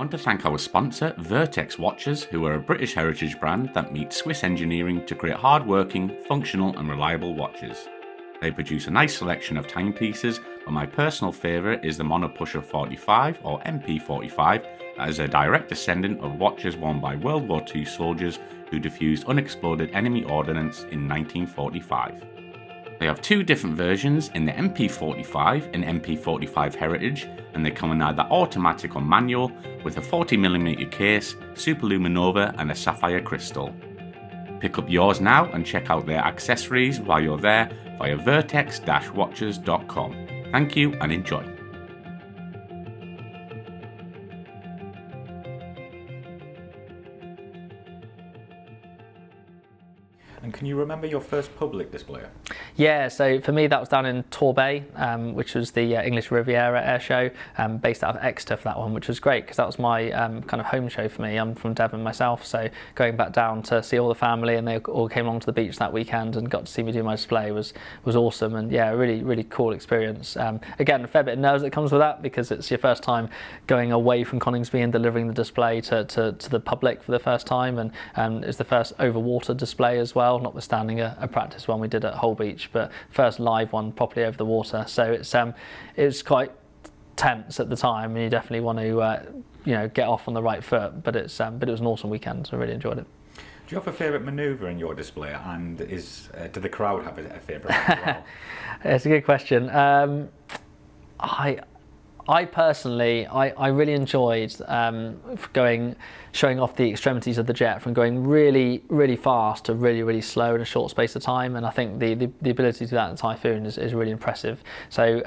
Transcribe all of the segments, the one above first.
want to thank our sponsor, Vertex Watches, who are a British heritage brand that meets Swiss engineering to create hard-working, functional and reliable watches. They produce a nice selection of timepieces, but my personal favourite is the Monopusher 45 or MP45, that is a direct descendant of watches worn by World War II soldiers who defused unexploded enemy ordnance in 1945. They have two different versions in the MP45 and MP45 Heritage, and they come in either automatic or manual with a 40mm case, superluminova manoeuvre and a sapphire crystal. Pick up yours now and check out their accessories while you're there via vertex-watches.com. Thank you and enjoy. And can you remember your first public display? Yeah, so for me that was down in Torbay, which was the English Riviera air show, based out of Exeter for that one, which was great because that was my kind of home show for me. I'm from Devon myself, so going back down to see all the family, and they all came along to the beach that weekend and got to see me do my display was awesome, and yeah, really cool experience. Again, a fair bit of nerves that comes with that because it's your first time going away from Coningsby and delivering the display to the public for the first time, and it's the first over water display as well, notwithstanding a practice one we did at Hull Beach, but first live one properly over the water. So it's quite tense at the time, and you definitely want to get off on the right foot. But it was an awesome weekend, so I really enjoyed it. Do you have a favourite manoeuvre in your display, and do the crowd have a favourite as well? It's a good question. I personally, I really enjoyed showing off the extremities of the jet from going really fast to really slow in a short space of time, and I think the ability to do that in Typhoon is really impressive. So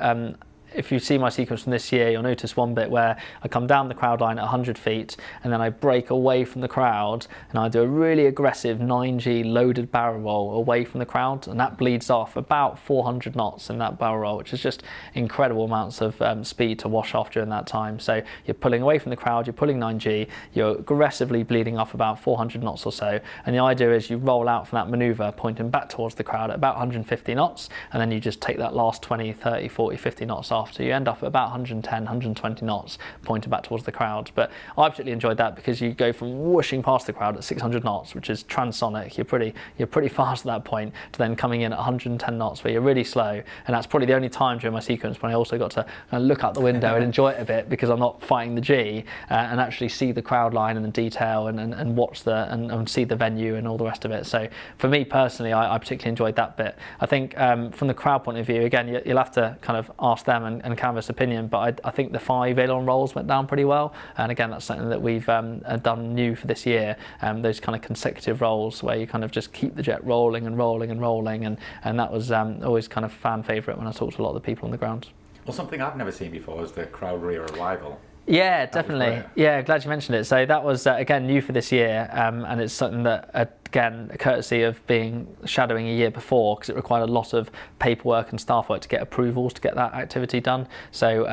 if you see my sequence from this year, you'll notice one bit where I come down the crowd line at 100 feet and then I break away from the crowd and I do a really aggressive 9G loaded barrel roll away from the crowd, and that bleeds off about 400 knots in that barrel roll, which is just incredible amounts of speed to wash off during that time. So you're pulling away from the crowd, you're pulling 9G, you're aggressively bleeding off about 400 knots or so, and the idea is you roll out from that manoeuvre pointing back towards the crowd at about 150 knots, and then you just take that last 20, 30, 40, 50 knots off. So you end up at about 110, 120 knots pointed back towards the crowd. But I particularly enjoyed that because you go from whooshing past the crowd at 600 knots, which is transonic, you're pretty fast at that point, to then coming in at 110 knots where you're really slow. And that's probably the only time during my sequence when I also got to look out the window and enjoy it a bit, because I'm not fighting the G, and actually see the crowd line and the detail and watch and see the venue and all the rest of it. So for me personally, I particularly enjoyed that bit. I think from the crowd point of view, again, you'll have to kind of ask them and canvas opinion, but I think the 5 aileron rolls went down pretty well, and again that's something that we've done new for this year, those kind of consecutive rolls where you kind of just keep the jet rolling, and that was always kind of fan favourite when I talked to a lot of the people on the ground. Well, something I've never seen before is the crowd rear arrival. Yeah, definitely. Yeah, glad you mentioned it. So that was again new for this year, and it's something that again a courtesy of being shadowing a year before, because it required a lot of paperwork and staff work to get approvals to get that activity done. So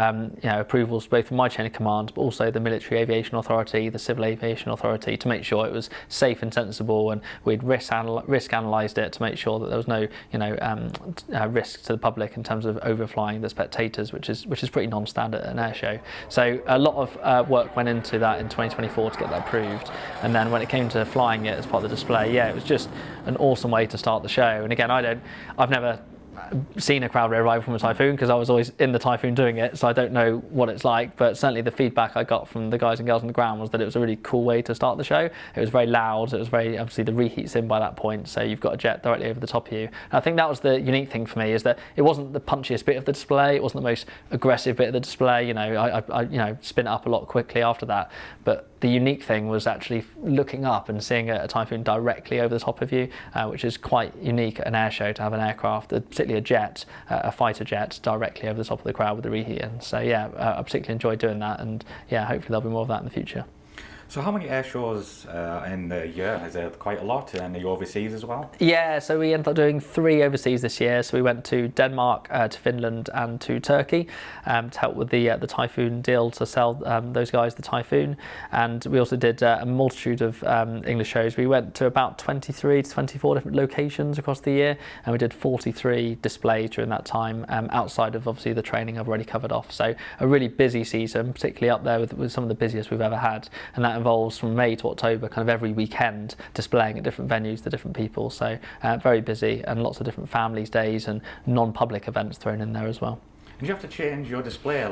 approvals both from my chain of command, but also the Military Aviation Authority, the Civil Aviation Authority, to make sure it was safe and sensible, and we'd risk analysed it to make sure that there was no risk to the public in terms of overflying the spectators, which is pretty non-standard at an air show. So a lot of work went into that in 2024 to get that approved, and then when it came to flying it as part of the display, it was just an awesome way to start the show. And again, I've never seen a crowd rear arrival from a Typhoon because I was always in the Typhoon doing it, so I don't know what it's like, but certainly the feedback I got from the guys and girls on the ground was that it was a really cool way to start the show. It was very loud, it was very, obviously the reheat's in by that point, so you've got a jet directly over the top of you. And I think that was the unique thing for me, is that it wasn't the punchiest bit of the display, it wasn't the most aggressive bit of the display, I spin it up a lot quickly after that, but the unique thing was actually looking up and seeing a Typhoon directly over the top of you, which is quite unique at an air show, to have an aircraft, particularly a jet, a fighter jet, directly over the top of the crowd with the reheat in. So yeah, I particularly enjoyed doing that, and yeah, hopefully there'll be more of that in the future. So how many air shows in the year? Is there quite a lot? And are you overseas as well? Yeah, so we ended up doing 3 overseas this year. So we went to Denmark, to Finland, and to Turkey to help with the Typhoon deal to sell those guys the Typhoon. And we also did a multitude of English shows. We went to about 23 to 24 different locations across the year, and we did 43 displays during that time, outside of obviously the training I've already covered off. So a really busy season, particularly up there with some of the busiest we've ever had. And that involves from May to October, kind of every weekend, displaying at different venues to different people. So very busy, and lots of different families days and non-public events thrown in there as well. And do you have to change your display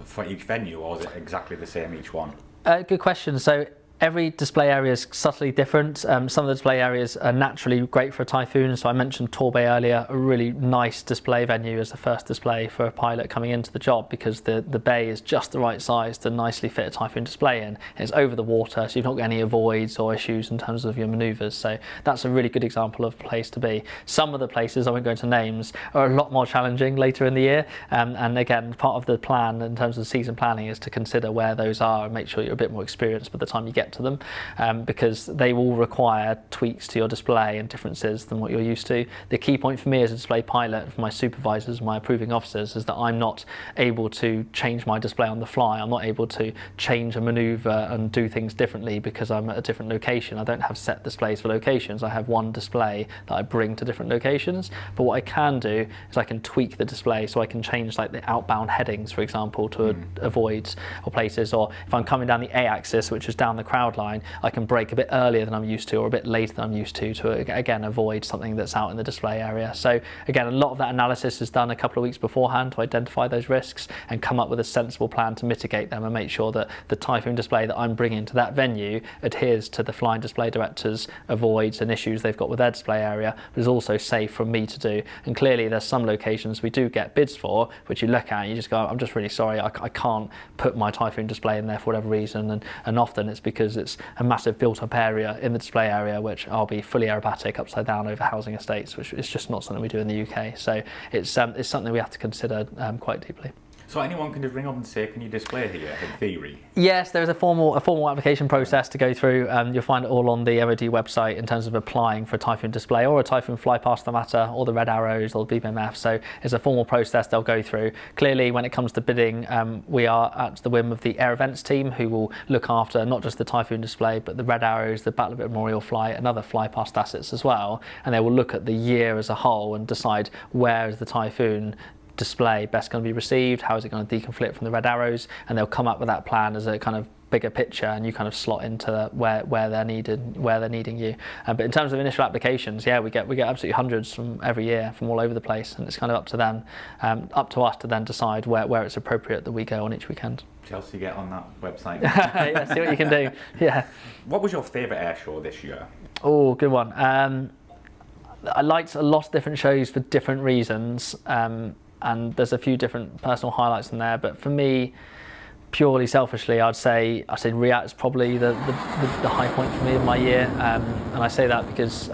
for each venue, or is it exactly the same each one? Good question. So every display area is subtly different. Some of the display areas are naturally great for a Typhoon. So I mentioned Torbay earlier, a really nice display venue as the first display for a pilot coming into the job, because the bay is just the right size to nicely fit a Typhoon display in. It's over the water, so you've not got any avoids or issues in terms of your manoeuvres. So that's a really good example of a place to be. Some of the places, I won't go into names, are a lot more challenging later in the year. And again, part of the plan in terms of season planning is to consider where those are and make sure you're a bit more experienced by the time you get to them, because they will require tweaks to your display and differences than what you're used to. The key point for me as a display pilot, for my supervisors, my approving officers, is that I'm not able to change my display on the fly. I'm not able to change a manoeuvre and do things differently because I'm at a different location. I don't have set displays for locations. I have one display that I bring to different locations. But what I can do is I can tweak the display, so I can change like the outbound headings, for example, to avoid or places. Or if I'm coming down the A-axis, which is down the crowd line, I can brake a bit earlier than I'm used to, or a bit later than I'm used to again avoid something that's out in the display area. So again, a lot of that analysis is done a couple of weeks beforehand to identify those risks and come up with a sensible plan to mitigate them and make sure that the Typhoon display that I'm bringing to that venue adheres to the flying display directors' avoids and issues they've got with their display area, but is also safe for me to do. And clearly there's some locations we do get bids for, which you look at and you just go, I'm just really sorry, I can't put my Typhoon display in there for whatever reason. And often it's because it's a massive built-up area in the display area, which I'll be fully aerobatic upside down over housing estates, which is just not something we do in the UK. So it's something we have to consider quite deeply. So anyone can just ring up and say, can you display here, in theory? Yes, there is a formal application process to go through. You'll find it all on the MOD website in terms of applying for a Typhoon display or a Typhoon flypast for the matter, or the red arrows or the BBMF. So it's a formal process they'll go through. Clearly, when it comes to bidding, we are at the whim of the air events team, who will look after not just the Typhoon display, but the red arrows, the Battle of Memorial flight, and other flypast assets as well. And they will look at the year as a whole and decide where is the Typhoon display best going to be received, how is it going to deconflict from the red arrows, and they'll come up with that plan as a kind of bigger picture, and you kind of slot into where they're needing you. But in terms of initial applications, yeah, we get absolutely hundreds from every year from all over the place, and it's kind of up to them, up to us to then decide where it's appropriate that we go on each weekend. Chelsea, get on that website. Yeah, see what you can do. Yeah. What was your favourite air show this year? Oh, good one. I liked a lot of different shows for different reasons. And there's a few different personal highlights in there, but for me, purely selfishly, I'd say RIAT is probably the high point for me of my year, and I say that because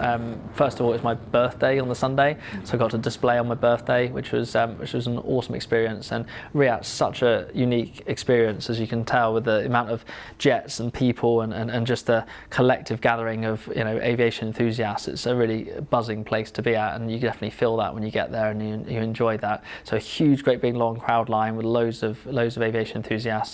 first of all, it's my birthday on the Sunday, so I got to display on my birthday, which was an awesome experience. And RIAT's such a unique experience, as you can tell, with the amount of jets and people and just the collective gathering of aviation enthusiasts. It's a really buzzing place to be at, and you definitely feel that when you get there and you enjoy that. So a huge, great big long crowd line with loads of aviation enthusiasts.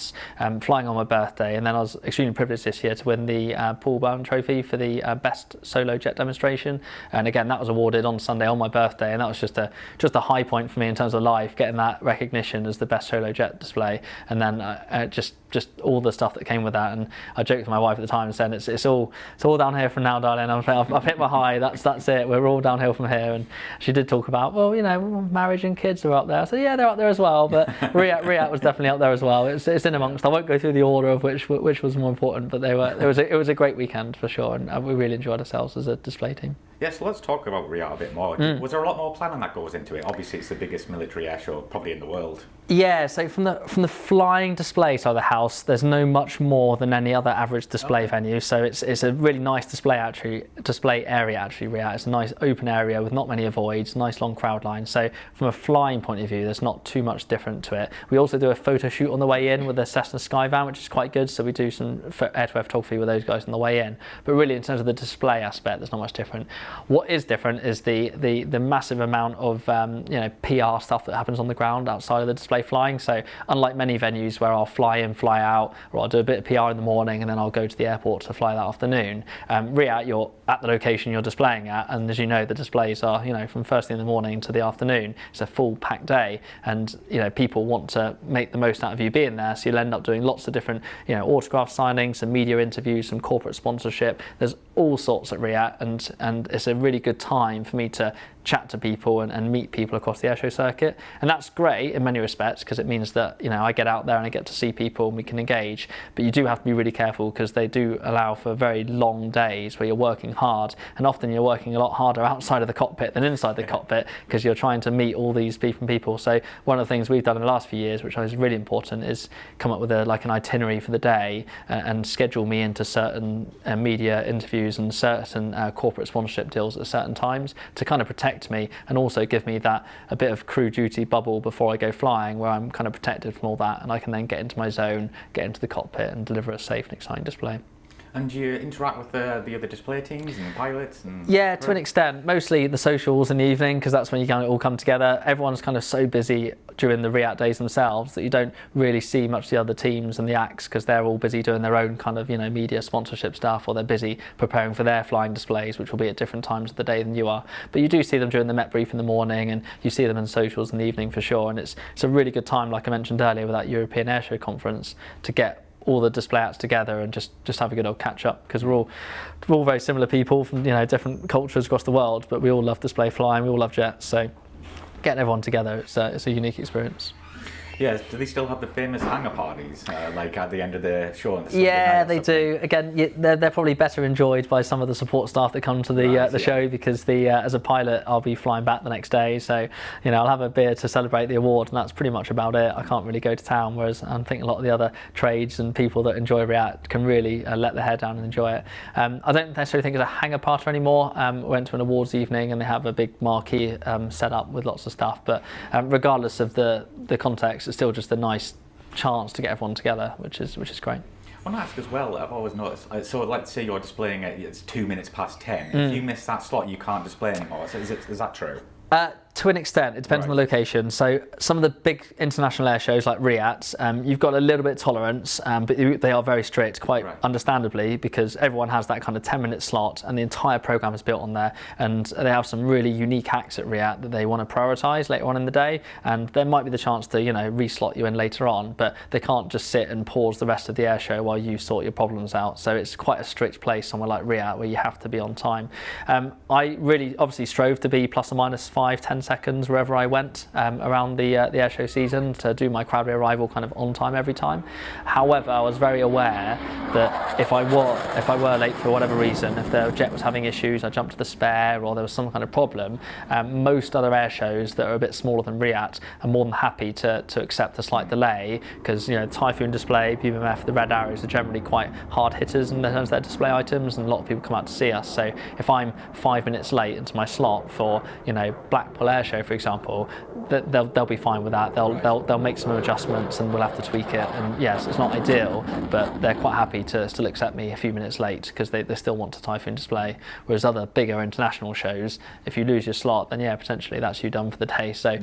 Flying on my birthday, and then I was extremely privileged this year to win the Paul Bowen Trophy for the best solo jet demonstration, and again that was awarded on Sunday on my birthday, and that was just a high point for me in terms of life, getting that recognition as the best solo jet display, and then just all the stuff that came with that. And I joked with my wife at the time and said it's all down here from now, darling. I've hit my high. That's it. We're all downhill from here. And she did talk about, well, marriage and kids are up there. I said, yeah, they're up there as well. But RIAT was definitely up there as well. It's in amongst. I won't go through the order of which was more important, but it was a great weekend for sure, and we really enjoyed ourselves as a display team. Yes, let's talk about RIAT a bit more. Was there a lot more planning that goes into it? Obviously, it's the biggest military air show probably in the world. Yeah, so from the flying display side of the house, there's no much more than any other average display venue. So it's a really nice display area actually. RIAT. It's a nice open area with not many avoids, nice long crowd lines. So from a flying point of view, there's not too much different to it. We also do a photo shoot on the way in with the Cessna Skyvan, which is quite good. So we do some air-to-air photography with those guys on the way in. But really, in terms of the display aspect, there's not much different. What is different is the massive amount of PR stuff that happens on the ground outside of the display flying. So unlike many venues where I'll fly in, fly out, or I'll do a bit of PR in the morning and then I'll go to the airport to fly that afternoon, RIAT, you're at the location you're displaying at, and as you know, the displays are from first thing in the morning to the afternoon. It's a full packed day, and people want to make the most out of you being there, so you'll end up doing lots of different autograph signings, some media interviews, some corporate sponsorship. There's all sorts at RIAT, and it's a really good time for me to chat to people and meet people across the airshow circuit, and that's great in many respects because it means that I get out there and I get to see people and we can engage. But you do have to be really careful because they do allow for very long days where you're working hard, and often you're working a lot harder outside of the cockpit than inside the cockpit because you're trying to meet all these different people. So one of the things we've done in the last few years, which is really important, is come up with an itinerary for the day and schedule me into certain media interviews and certain corporate sponsorship deals at certain times to kind of protect me and also give me that a bit of crew duty bubble before I go flying where I'm kind of protected from all that, and I can then get into my zone, get into the cockpit and deliver a safe and exciting display. And do you interact with the other display teams and pilots? Yeah, to an extent. Mostly the socials in the evening, because that's when you kind of all come together. Everyone's kind of so busy during the RIAT days themselves that you don't really see much of the other teams and the acts because they're all busy doing their own kind of media sponsorship stuff, or they're busy preparing for their flying displays, which will be at different times of the day than you are. But you do see them during the Met brief in the morning, and you see them in socials in the evening for sure. And it's a really good time, like I mentioned earlier, with that European Airshow conference, to get all the display acts together and just have a good old catch up, because we're all very similar people from different cultures across the world, but we all love display flying, we all love jets, so getting everyone together, it's a unique experience. Yeah, do they still have the famous hangar parties, like at the end of the show? On the yeah, they do. Again, they're probably better enjoyed by some of the support staff that come to the show, because as a pilot, I'll be flying back the next day, so I'll have a beer to celebrate the award, and that's pretty much about it. I can't really go to town, whereas I think a lot of the other trades and people that enjoy RIAT can really let their hair down and enjoy it. I don't necessarily think it's a hangar party anymore. I went to an awards evening and they have a big marquee set up with lots of stuff, but regardless of the context, it's still just a nice chance to get everyone together, which is great. I want to ask as well, I've always noticed, so let's say you're displaying it's 2 minutes past 10. If you miss that slot, you can't display anymore. So is that true? To an extent, it depends on the location. So some of the big international air shows like RIAT, you've got a little bit of tolerance, but they are very strict, quite understandably, because everyone has that kind of 10-minute slot and the entire program is built on there. And they have some really unique acts at RIAT that they want to prioritise later on in the day. And there might be the chance to, reslot you in later on, but they can't just sit and pause the rest of the air show while you sort your problems out. So it's quite a strict place, somewhere like RIAT, where you have to be on time. I really obviously strove to be plus or minus 5-10 seconds wherever I went around the airshow season, to do my crowd arrival kind of on time every time. However, I was very aware that if I were late for whatever reason, if the jet was having issues, I jumped to the spare, or there was some kind of problem, most other air shows that are a bit smaller than RIAT are more than happy to accept a slight delay, because Typhoon display, PBMF, the Red Arrows are generally quite hard hitters in terms of their display items, and a lot of people come out to see us. So if I'm 5 minutes late into my slot for Blackpool Airshow, for example, they'll be fine with that. They'll make some adjustments and we'll have to tweak it. And yes, it's not ideal, but they're quite happy to still accept me a few minutes late because they still want a Typhoon display. Whereas other bigger international shows, if you lose your slot, then yeah, potentially that's you done for the day. So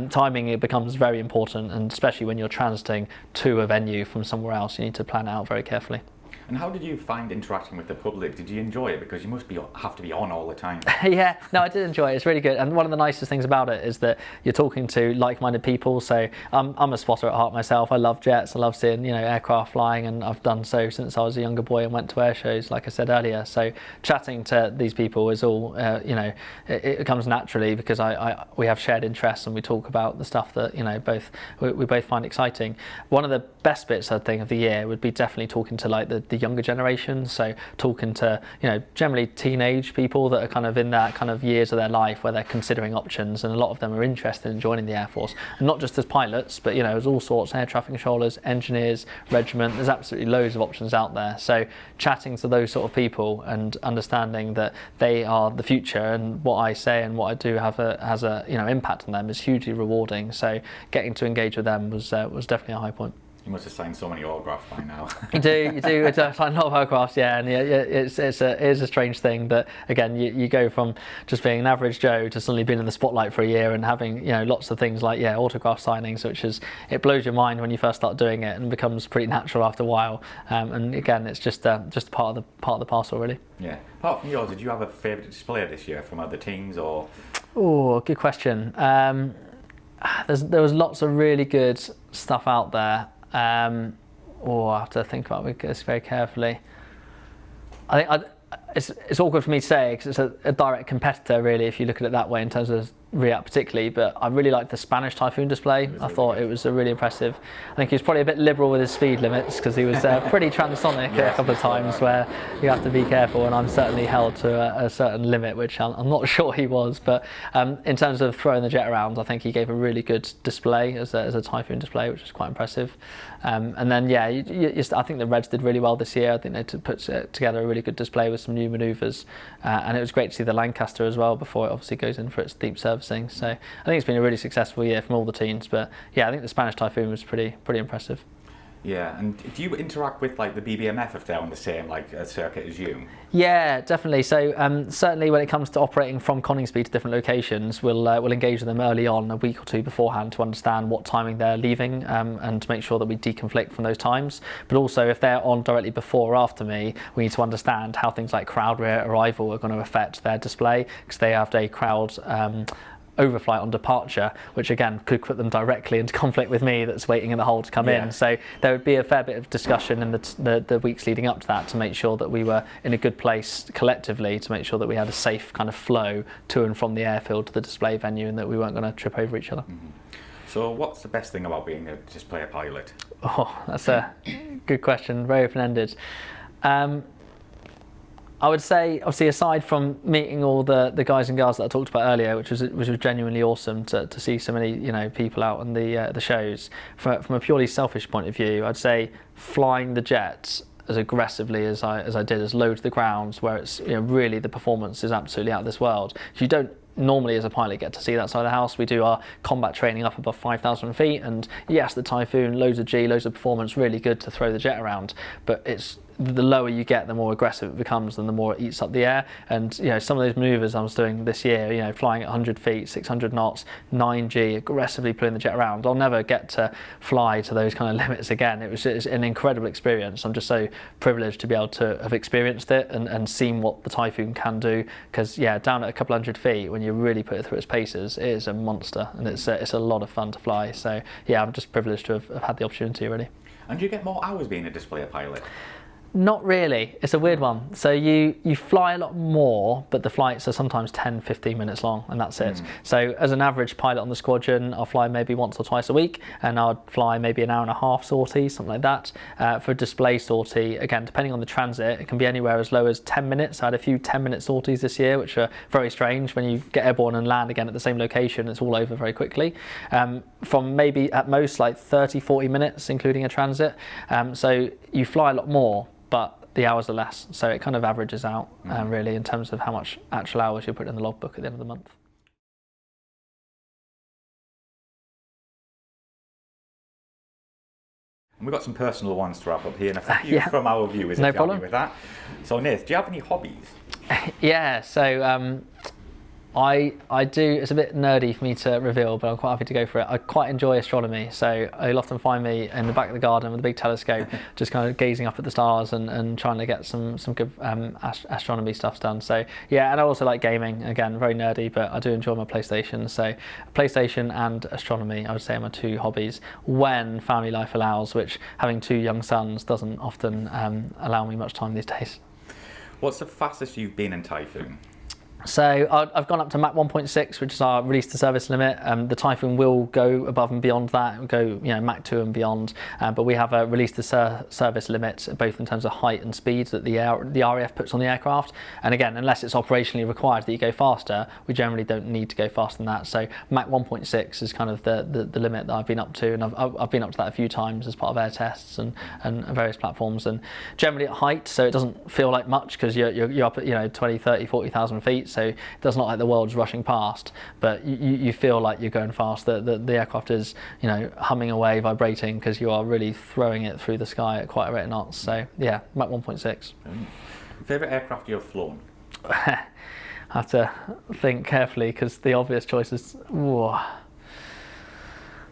timing, it becomes very important, and especially when you're transiting to a venue from somewhere else, you need to plan it out very carefully. And how did you find interacting with the public? Did you enjoy it? Because you must have to be on all the time. Yeah, no, I did enjoy it. It's really good. And one of the nicest things about it is that you're talking to like-minded people. So I'm a spotter at heart myself. I love jets. I love seeing aircraft flying, and I've done so since I was a younger boy and went to air shows, like I said earlier. So chatting to these people is all it comes naturally, because we have shared interests and we talk about the stuff that we both find exciting. One of the best bits, I think, of the year would be definitely talking to like the the younger generation. So talking to, generally teenage people that are kind of in that kind of years of their life where they're considering options, and a lot of them are interested in joining the Air Force, and not just as pilots, but as all sorts, air traffic controllers, engineers, regiment. There's absolutely loads of options out there. So chatting to those sort of people and understanding that they are the future, and what I say and what I do has a impact on them is hugely rewarding. So getting to engage with them was definitely a high point. You must have signed so many autographs by now. You do. I sign a lot of autographs, yeah, and it is a strange thing that, again, you go from just being an average Joe to suddenly being in the spotlight for a year and having lots of things like autograph signings, which it blows your mind when you first start doing it and becomes pretty natural after a while. And again, it's just part of the parcel, really. Yeah. Apart from yours, did you have a favourite display this year from other teams or? Oh, good question. There was lots of really good stuff out there. I have to think about this very carefully. I think it's awkward for me to say because it's a direct competitor, really, if you look at it that way in terms of RIAT particularly, but I really liked the Spanish Typhoon display. I thought it was really impressive. I think he was probably a bit liberal with his speed limits because he was pretty transonic a couple of times where you have to be careful, and I'm certainly held to a certain limit, which I'm not sure he was, but in terms of throwing the jet around, I think he gave a really good display as a Typhoon display, which was quite impressive. And then I think the Reds did really well this year. I think they put together a really good display with some new manoeuvres, and it was great to see the Lancaster as well before it obviously goes in for its deep servicing. So I think it's been a really successful year from all the teams, but I think the Spanish Typhoon was pretty impressive. Yeah, and do you interact with like the BBMF if they're on the same circuit as you? Yeah, definitely. So certainly when it comes to operating from Coningsby to different locations, we'll engage with them early on, a week or two beforehand, to understand what timing they're leaving, and to make sure that we deconflict from those times. But also if they're on directly before or after me, we need to understand how things like crowd rear arrival are going to affect their display, because they have a crowd overflight on departure, which again could put them directly into conflict with me that's waiting in the hole to come in. So there would be a fair bit of discussion in the weeks leading up to that to make sure that we were in a good place collectively, to make sure that we had a safe kind of flow to and from the airfield to the display venue, and that we weren't going to trip over each other. Mm-hmm. So what's the best thing about being a displayer pilot? Oh, that's a good question, very open-ended. I would say, obviously, aside from meeting all the guys and girls that I talked about earlier, which was genuinely awesome to see so many people out on the shows. From a purely selfish point of view, I'd say flying the jets as aggressively as I did, as low to the ground, where it's really the performance is absolutely out of this world. You don't normally as a pilot get to see that side of the house. We do our combat training up above 5,000 feet, and yes, the Typhoon, loads of G, loads of performance, really good to throw the jet around, but it's the lower you get, the more aggressive it becomes and the more it eats up the air. And some of those maneuvers I was doing this year, flying at 100 feet, 600 knots, 9G, aggressively pulling the jet around, I'll never get to fly to those kind of limits again. It's an incredible experience. I'm just so privileged to be able to have experienced it and seen what the Typhoon can do, because down at a couple hundred feet, when you really put it through its paces, it is a monster, and it's a lot of fun to fly. So I'm just privileged to have had the opportunity, really. And do you get more hours being a displayer pilot? Not really. It's a weird one. So you fly a lot more, but the flights are sometimes 10, 15 minutes long, and that's it. So as an average pilot on the squadron, I'll fly maybe once or twice a week, and I'll fly maybe an hour and a half sortie, something like that. For a display sortie, again, depending on the transit, it can be anywhere as low as 10 minutes. I had a few 10-minute sorties this year, which are very strange. When you get airborne and land again at the same location, it's all over very quickly. From maybe at most like 30, 40 minutes, including a transit. So you fly a lot more, but the hours are less, so it kind of averages out really in terms of how much actual hours you put in the logbook at the end of the month. And we've got some personal ones to wrap up here, and a few from our viewers, if you're happy with that. So Nath, do you have any hobbies? So I do. It's a bit nerdy for me to reveal, but I'm quite happy to go for it. I quite enjoy astronomy, so you'll often find me in the back of the garden with a big telescope, just kind of gazing up at the stars and trying to get some good astronomy stuff done. So and I also like gaming. Again, very nerdy, but I do enjoy my PlayStation. So PlayStation and astronomy, I would say, are my two hobbies when family life allows, which having two young sons doesn't often allow me much time these days. What's the fastest you've been in Typhoon? So I've gone up to Mach 1.6, which is our release to service limit. The Typhoon will go above and beyond that, it'll go Mach 2 and beyond. But we have a release to service limit, both in terms of height and speed that the RAF puts on the aircraft. And again, unless it's operationally required that you go faster, we generally don't need to go faster than that. So Mach 1.6 is kind of the limit that I've been up to, and I've been up to that a few times as part of air tests and various platforms. And generally at height, so it doesn't feel like much because you're up at 20, 30, 40,000 feet. So it doesn't look like the world's rushing past, but you feel like you're going fast. The aircraft is humming away, vibrating, because you are really throwing it through the sky at quite a rate of knots. So yeah, Mach 1.6. Favourite aircraft you've flown? I have to think carefully because the obvious choice is. Whoa.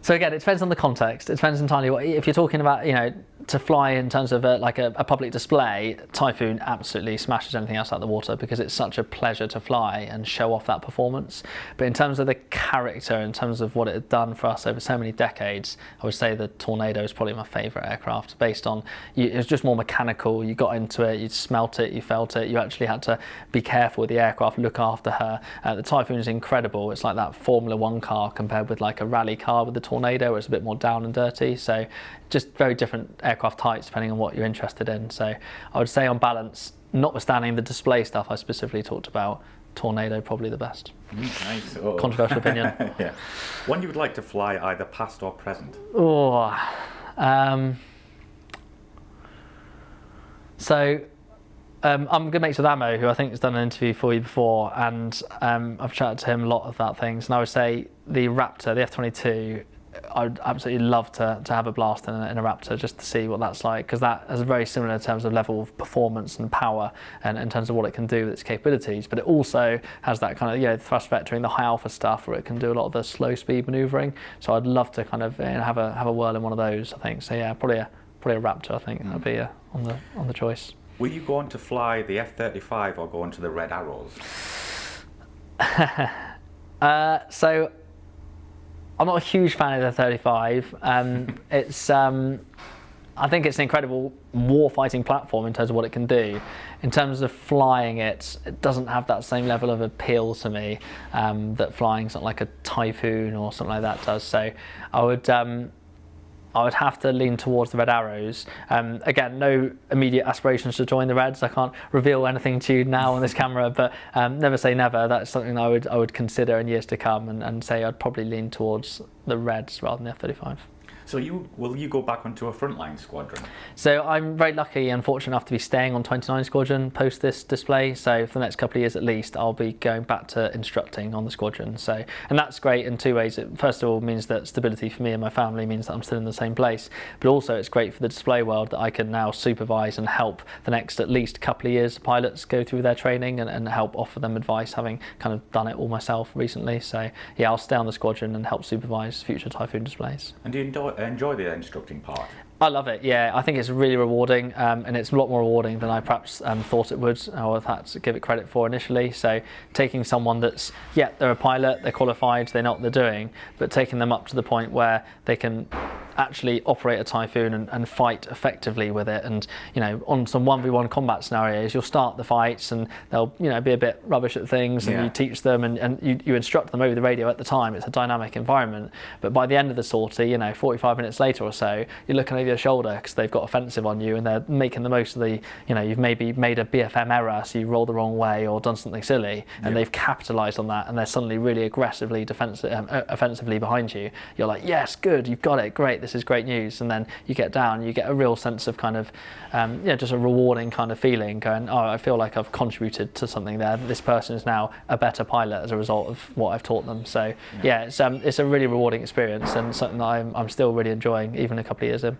So again, it depends on the context. It depends entirely if you're talking about, to fly in terms of a public display. Typhoon absolutely smashes anything else out of the water because it's such a pleasure to fly and show off that performance. But in terms of the character, in terms of what it had done for us over so many decades, I would say the Tornado is probably my favourite aircraft. Based on, it was just more mechanical. You got into it, you smelt it, you felt it. You actually had to be careful with the aircraft, look after her. The Typhoon is incredible. It's like that Formula One car compared with like a rally car with the Tornado, where it's a bit more down and dirty. So just very different aircraft types depending on what you're interested in. So I would say on balance, notwithstanding the display stuff I specifically talked about, Tornado probably the best. Nice. Controversial opinion. Yeah. One you would like to fly, either past or present? I'm good mates with Ammo, who I think has done an interview for you before, and I've chatted to him a lot about things, and I would say the Raptor, the F-22, I would absolutely love to have a blast in a Raptor just to see what that's like, because that is very similar in terms of level of performance and power and in terms of what it can do with its capabilities, but it also has that kind of thrust vectoring, the high alpha stuff where it can do a lot of the slow speed manoeuvring. So I'd love to kind of have a whirl in one of those, I think. So yeah, probably a Raptor, I think. That'd be on the choice. Will you go on to fly the F-35 or go on to the Red Arrows? So I'm not a huge fan of the 35. I think it's an incredible war-fighting platform in terms of what it can do. In terms of flying it doesn't have that same level of appeal to me that flying something like a Typhoon or something like that does. So I would have to lean towards the Red Arrows. Again, no immediate aspirations to join the Reds. I can't reveal anything to you now on this camera, but never say never. That's something I would consider in years to come, and say I'd probably lean towards the Reds rather than the F-35. So will you go back onto a frontline squadron? So I'm very lucky and fortunate enough to be staying on 29 Squadron post this display. So for the next couple of years at least, I'll be going back to instructing on the squadron. So, and that's great in two ways. It first of all means that stability for me and my family means that I'm still in the same place. But also it's great for the display world that I can now supervise and help the next at least couple of years pilots go through their training and help offer them advice, having kind of done it all myself recently. So yeah, I'll stay on the squadron and help supervise future Typhoon displays. And do you enjoy the instructing part? I love it, yeah. I think it's really rewarding, and it's a lot more rewarding than I perhaps thought it would, or had to give it credit for initially. So taking someone that's, they're a pilot, they're qualified, they know what they're doing, but taking them up to the point where they can actually operate a Typhoon and fight effectively with it. And on some 1v1 combat scenarios, you'll start the fights and they'll be a bit rubbish at things, and you teach them and you instruct them over the radio at the time. It's a dynamic environment, but by the end of the sortie, 45 minutes later or so, you're looking over your shoulder because they've got offensive on you and they're making the most of the, you've maybe made a BFM error, so you rolled the wrong way or done something silly, and they've capitalised on that, and they're suddenly really aggressively offensively behind you. You're like, yes, good, you've got it, great, this is great news. And then you get down, you get a real sense of kind of just a rewarding kind of feeling, going, oh, I feel like I've contributed to something there. This person is now a better pilot as a result of what I've taught them. So it's a really rewarding experience, and something that I'm still really enjoying even a couple of years in.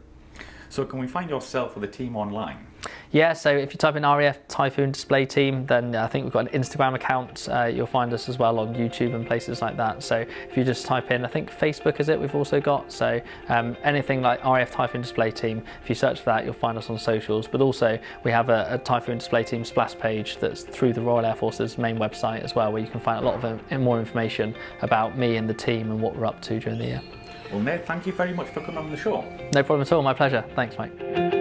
So can we find yourself or the team online? Yeah, so if you type in RAF Typhoon Display Team, then I think we've got an Instagram account. You'll find us as well on YouTube and places like that. So if you just type in, I think Facebook is it, we've also got. So anything like RAF Typhoon Display Team, if you search for that, you'll find us on socials. But also we have a Typhoon Display Team splash page that's through the Royal Air Force's main website as well, where you can find a lot of more information about me and the team and what we're up to during the year. Well, Nath, thank you very much for coming on the show. No problem at all, my pleasure. Thanks, mate.